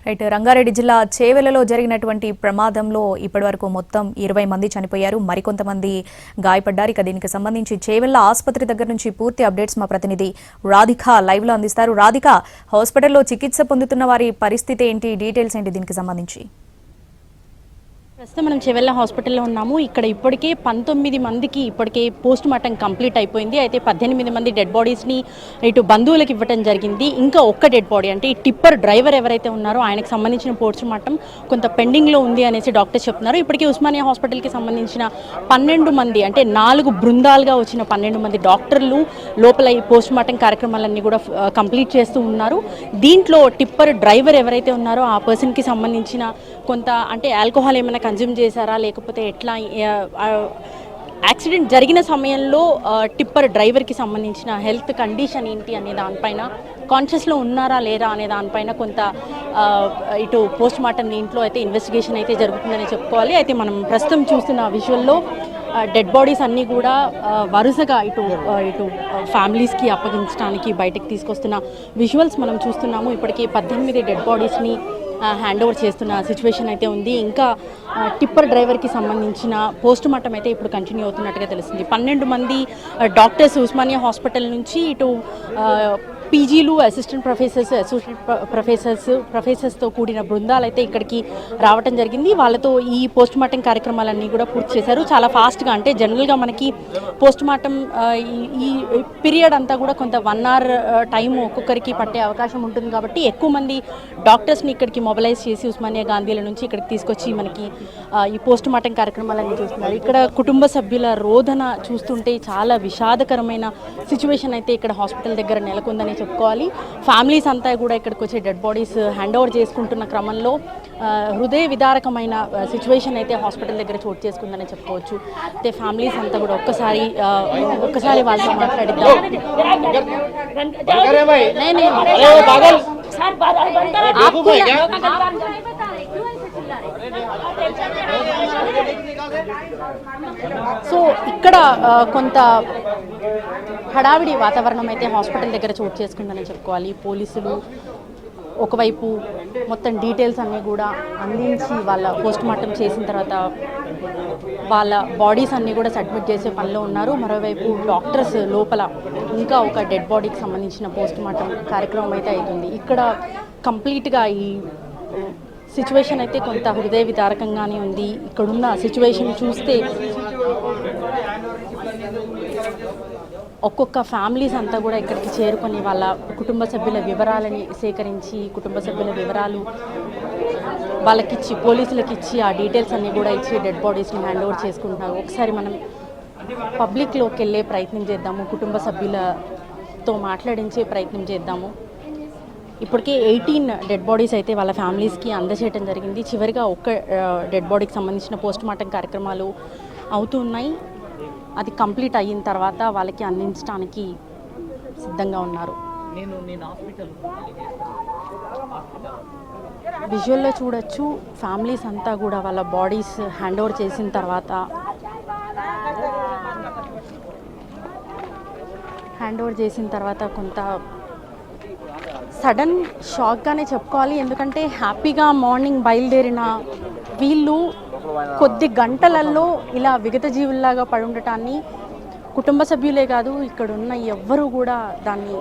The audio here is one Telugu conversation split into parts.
రైట్ రంగారెడ్డి జిల్లా చేవెలలో జరిగినటువంటి ప్రమాదంలో ఇప్పటివరకు మొత్తం 20 మంది చనిపోయారు, మరికొంతమంది గాయపడ్డారు. ఇక దీనికి సంబంధించి చేవెళ్ల ఆసుపత్రి దగ్గర నుంచి పూర్తి అప్డేట్స్ మా ప్రతినిధి రాధిక లైవ్ లో అందిస్తారు. రాధిక, హాస్పిటల్లో చికిత్స పొందుతున్న వారి పరిస్థితి ఏంటి, డీటెయిల్స్ ఏంటి దీనికి సంబంధించి? ప్రస్తుతం మనం చేవెళ్ళ హాస్పిటల్లో ఉన్నాము. ఇక్కడ ఇప్పటికే 19 మందికి ఇప్పటికే పోస్ట్ మార్టం కంప్లీట్ అయిపోయింది. అయితే 18 మంది డెడ్ బాడీస్ని ఇటు బంధువులకు ఇవ్వడం జరిగింది. ఇంకా ఒక్క డెడ్ బాడీ అంటే ఈ టిప్పర్ డ్రైవర్ ఎవరైతే ఉన్నారో ఆయనకు సంబంధించిన పోస్ట్ మార్టం కొంత పెండింగ్లో ఉంది అనేసి డాక్టర్స్ చెప్తున్నారు. ఇప్పటికే ఉస్మానియా హాస్పిటల్కి సంబంధించిన 12 మంది అంటే 4 బృందాలుగా వచ్చిన 12 మంది డాక్టర్లు లోపల ఈ పోస్ట్ మార్టం కార్యక్రమాలన్నీ కూడా కంప్లీట్ చేస్తూ ఉన్నారు. దీంట్లో టిప్పర్ డ్రైవర్ ఎవరైతే ఉన్నారో ఆ పర్సన్కి సంబంధించిన కొంత అంటే ఆల్కహాల్ ఏమైనా కన్జ్యూమ్ చేశారా లేకపోతే ఎట్లా యాక్సిడెంట్ జరిగిన సమయంలో టిప్పర్ డ్రైవర్కి సంబంధించిన హెల్త్ కండిషన్ ఏంటి అనే దానిపైన, కాన్షియస్లో ఉన్నారా లేరా అనే దానిపైన కొంత ఇటు పోస్ట్ మార్టం దీంట్లో అయితే ఇన్వెస్టిగేషన్ అయితే జరుగుతుందని చెప్పుకోవాలి. అయితే మనం ప్రస్తుతం చూస్తున్న విజువల్లో డెడ్ బాడీస్ అన్నీ కూడా వరుసగా ఇటు ఫ్యామిలీస్కి అప్పగించడానికి బయటకు తీసుకొస్తున్న విజువల్స్ మనం చూస్తున్నాము. ఇప్పటికీ 18 డెడ్ బాడీస్ని హ్యాండ్ ఓవర్ చేస్తున్న సిచ్యువేషన్ అయితే ఉంది. ఇంకా టిప్పర్ డ్రైవర్కి సంబంధించిన పోస్ట్ మార్టం అయితే ఇప్పుడు కంటిన్యూ అవుతున్నట్టుగా తెలుస్తుంది. 12 మంది డాక్టర్స్ ఉస్మానియా హాస్పిటల్ నుంచి ఇటు పీజీలు, అసిస్టెంట్ ప్రొఫెసర్స్తో కూడిన బృందాలు అయితే ఇక్కడికి రావటం జరిగింది. వాళ్ళతో ఈ పోస్ట్ మార్టం కార్యక్రమాలన్నీ కూడా పూర్తి చేశారు చాలా ఫాస్ట్గా. అంటే జనరల్గా మనకి పోస్ట్ మార్టం ఈ పీరియడ్ అంతా కూడా కొంత 1 hour టైం ఒక్కొక్కరికి పట్టే అవకాశం ఉంటుంది. కాబట్టి ఎక్కువ మంది డాక్టర్స్ని ఇక్కడికి మొబిలైజ్ చేసి ఉస్మానియా గాంధీల నుంచి ఇక్కడికి తీసుకొచ్చి మనకి ఈ పోస్ట్ మార్టం కార్యక్రమాలన్నీ చూస్తున్నారు. ఇక్కడ కుటుంబ సభ్యుల రోదన చూస్తుంటే చాలా విషాదకరమైన సిచ్యువేషన్ అయితే ఇక్కడ హాస్పిటల్ దగ్గర నెలకొందని చెప్పుకోవాలి. ఫ్యామిలీస్ అంతా కూడా ఇక్కడికి వచ్చే డెడ్ బాడీస్ హ్యాండ్ ఓవర్ చేసుకుంటున్న క్రమంలో హృదయ విదారకమైన సిచ్యువేషన్ అయితే హాస్పిటల్ దగ్గర చోటు చేసుకుందని చెప్పుకోవచ్చు. అయితే ఫ్యామిలీస్ అంతా కూడా ఒక్కసారి వాళ్ళతో మాట్లాడిద్దాం. సో ఇక్కడ కొంత హడావిడి వాతావరణం అయితే హాస్పిటల్ దగ్గర చోటు చేసుకుందని చెప్పుకోవాలి. పోలీసులు ఒకవైపు మొత్తం డీటెయిల్స్ అన్నీ కూడా అందించి వాళ్ళ పోస్ట్ మార్టం చేసిన తర్వాత వాళ్ళ బాడీస్ అన్నీ కూడా సబ్మిట్ చేసే పనిలో ఉన్నారు. మరోవైపు డాక్టర్స్ లోపల ఇంకా ఒక డెడ్ బాడీకి సంబంధించిన పోస్ట్ మార్టం కార్యక్రమం అయితే అవుతుంది. ఇక్కడ కంప్లీట్గా ఈ సిచ్యువేషన్ అయితే కొంత హృదయ విదారకంగానే ఉంది. ఇక్కడున్న సిచ్యువేషన్ చూస్తే ఒక్కొక్క ఫ్యామిలీస్ అంతా కూడా ఇక్కడికి చేరుకొని వాళ్ళ కుటుంబ సభ్యుల వివరాలని సేకరించి, కుటుంబ సభ్యుల వివరాలు వాళ్ళకిచ్చి, పోలీసులకు ఇచ్చి, ఆ డీటెయిల్స్ అన్నీ కూడా ఇచ్చి డెడ్ బాడీస్ని హ్యాండ్ ఓవర్ చేసుకుంటున్నారు. ఒకసారి మనం పబ్లిక్లోకి వెళ్ళే ప్రయత్నం చేద్దాము, కుటుంబ సభ్యులతో మాట్లాడించే ప్రయత్నం చేద్దాము. ఇప్పటికే 18 డెడ్ బాడీస్ అయితే వాళ్ళ ఫ్యామిలీస్కి అందజేయడం జరిగింది. చివరిగా ఒక్క డెడ్ బాడీకి సంబంధించిన పోస్ట్ మార్టం కార్యక్రమాలు అవుతూ ఉన్నాయి. అది కంప్లీట్ అయిన తర్వాత వాళ్ళకి అందించడానికి సిద్ధంగా ఉన్నారు. విజువల్లో చూడొచ్చు, ఫ్యామిలీస్ అంతా కూడా వాళ్ళ బాడీస్ హ్యాండ్ ఓవర్ చేసిన తర్వాత కొంత సడన్ షాక్గానే చెప్పుకోవాలి. ఎందుకంటే హ్యాపీగా మార్నింగ్ బయలుదేరిన వీళ్ళు కొద్ది గంటలలో ఇలా విగత జీవుల్లాగా పడి ఉండటాన్ని కుటుంబ సభ్యులే కాదు, ఇక్కడ ఉన్న ఎవ్వరూ కూడా దాన్ని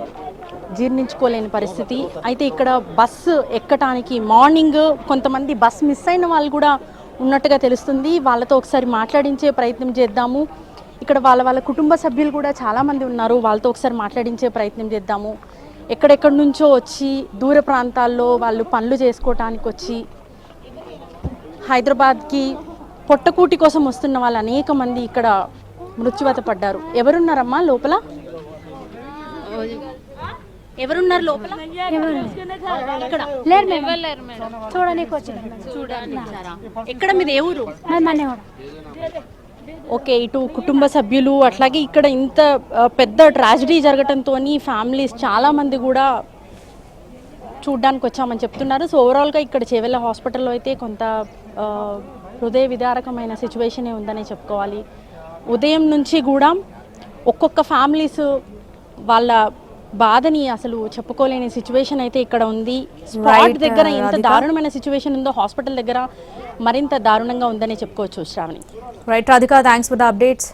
జీర్ణించుకోలేని పరిస్థితి. అయితే ఇక్కడ బస్సు ఎక్కటానికి మార్నింగ్ కొంతమంది బస్ మిస్ అయిన వాళ్ళు కూడా ఉన్నట్టుగా తెలుస్తుంది. వాళ్ళతో ఒకసారి మాట్లాడించే ప్రయత్నం చేద్దాము. ఇక్కడ వాళ్ళ కుటుంబ సభ్యులు కూడా చాలామంది ఉన్నారు, వాళ్ళతో ఒకసారి మాట్లాడించే ప్రయత్నం చేద్దాము. ఎక్కడెక్కడి నుంచో వచ్చి దూర ప్రాంతాల్లో వాళ్ళు పనులు చేసుకోవటానికి వచ్చి హైదరాబాద్కి పొట్టకూటి కోసం వస్తున్న వాళ్ళు అనేక మంది ఇక్కడ మృత్యువాత పడ్డారు. ఎవరున్నారమ్మా లోపల? ఎవరున్నారు లోపల? ఎక్కడ మీది? ఏ ఊరు? ఓకే, ఇటు కుటుంబ సభ్యులు అట్లాగే ఇక్కడ ఇంత పెద్ద ట్రాజడీ జరగటంతో ఫ్యామిలీస్ చాలామంది కూడా చూడ్డానికి వచ్చామని చెప్తున్నారు. సో ఓవరాల్గా ఇక్కడ చేవెళ్ళ హాస్పిటల్లో అయితే కొంత హృదయ విదారకమైన సిచ్యువేషనే ఉందని చెప్పుకోవాలి. ఉదయం నుంచి కూడా ఒక్కొక్క ఫ్యామిలీస్ వాళ్ళ బాధని అసలు చెప్పుకోలేని సిచ్యువేషన్ అయితే ఇక్కడ ఉంది. స్పాట్ దగ్గర ఎంత దారుణమైన సిచ్యువేషన్ ఉందో హాస్పిటల్ దగ్గర మరింత దారుణంగా ఉందని చెప్పుకోవచ్చు Shravani. Right Radhika, thanks for the updates.